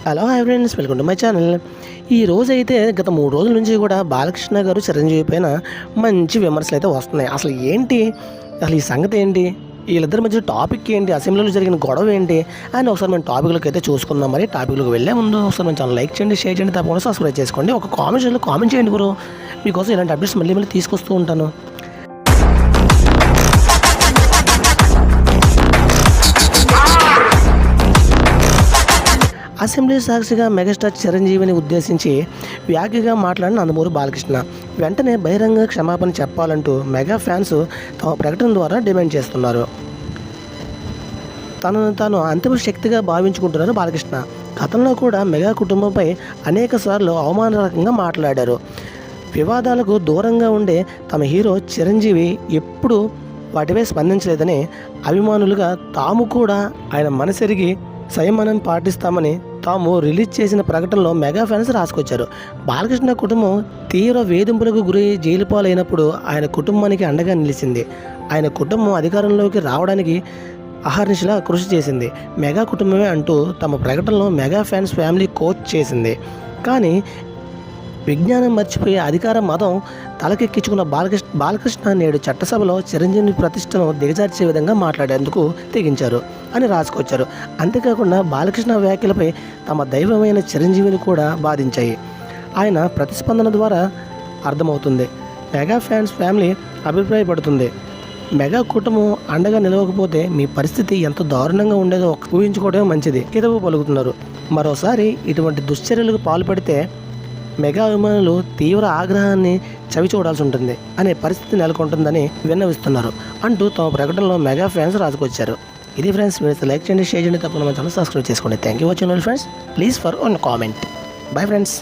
Hello hi friends, welcome to my channel. ఈ రోజు అయితే గత 3 రోజుల నుంచి కూడా బాలకృష్ణ గారు చిరంజీవి పైన మంచి విమర్శలు అయితే వస్తున్నాయి. అసలు ఏంటి, అసలు ఈ సంగతి ఏంటి, వీళ్ళిద్దరి మధ్య టాపిక్ ఏంటి, అసెంబ్లీలో జరిగిన గొడవ ఏంటి అని ఒకసారి మనం టాపిక్లోకి అయితే చూసుకుందాం. మరి టాపిక్లోకి వెళ్ళే ముందు ఒకసారి మన ఛానల్ లైక్ చేయండి, షేర్ చేయండి, తప్పకుండా సబ్స్క్రైబ్ చేసుకోండి. ఒక కామెంట్ చేయండి గురు, మీకోసం ఇలాంటి అప్డేట్స్ మళ్ళీ తీసుకొస్తూ ఉంటాను. అసెంబ్లీ సాక్షిగా మెగాస్టార్ చిరంజీవిని ఉద్దేశించి వ్యాఖ్యగా మాట్లాడిన నందమూరి బాలకృష్ణ వెంటనే బహిరంగ క్షమాపణ చెప్పాలంటూ మెగా ఫ్యాన్స్ తమ ప్రకటన ద్వారా డిమాండ్ చేస్తున్నారు. తనను తాను అంతిమ శక్తిగా భావించుకుంటున్నారు బాలకృష్ణ. గతంలో కూడా మెగా కుటుంబంపై అనేక సార్లు అవమానకరంగా మాట్లాడారు. వివాదాలకు దూరంగా ఉండే తమ హీరో చిరంజీవి ఎప్పుడూ వాటిపై స్పందించలేదని, అభిమానులుగా తాము కూడా ఆయన మనసెరిగి సంయమనం పాటిస్తామని తాము రిలీజ్ చేసిన ప్రకటనలో మెగా ఫ్యాన్స్ రాసుకొచ్చారు. బాలకృష్ణ కుటుంబం తీవ్ర వేధింపులకు గురి జైలు పాలైనప్పుడు ఆయన కుటుంబానికి అండగా నిలిచింది. ఆయన కుటుంబం అధికారంలోకి రావడానికి అహర్నిశలా కృషి చేసింది. మెగా కుటుంబమే అంటూ తమ ప్రకటనలో మెగా ఫ్యాన్స్ ఫ్యామిలీ కోచ్ చేసింది. కానీ విజ్ఞానం మర్చిపోయి అధికార మతం తలకెక్కించుకున్న బాలకృష్ణ నేడు చట్టసభలో చిరంజీవి ప్రతిష్టను దిగజార్చే విధంగా మాట్లాడేందుకు తెగించారు అని రాసుకొచ్చారు. అంతేకాకుండా బాలకృష్ణ వ్యాఖ్యలపై తమ దైవమైన చిరంజీవిని కూడా బాధించాయి. ఆయన ప్రతిస్పందన ద్వారా అర్థమవుతుంది. మెగా ఫ్యాన్స్ ఫ్యామిలీ అభిప్రాయపడుతుంది. మెగా కుటుంబం అండగా నిలవకపోతే మీ పరిస్థితి ఎంత దారుణంగా ఉండేదో ఊహించుకోవడమే మంచిది కితవు పలుకుతున్నారు. మరోసారి ఇటువంటి దుశ్చర్యలకు పాల్పడితే మెగా అభిమానులు తీవ్ర ఆగ్రహాన్ని చవి చూడాల్సి ఉంటుంది అనే పరిస్థితి నెలకొంటుందని విన్నవిస్తున్నారు అంటూ తమ ప్రకటనలో మెగా ఫ్యాన్స్ రాసుకొచ్చారు. ఇది ఫ్రెండ్స్, మీరు లైక్ చేయండి, షేర్ చేయండి, తప్పకుండా మన ఛానల్ సబ్స్క్రైబ్ చేసుకోండి. Thank you watching friends. Please for one comment. Bye friends.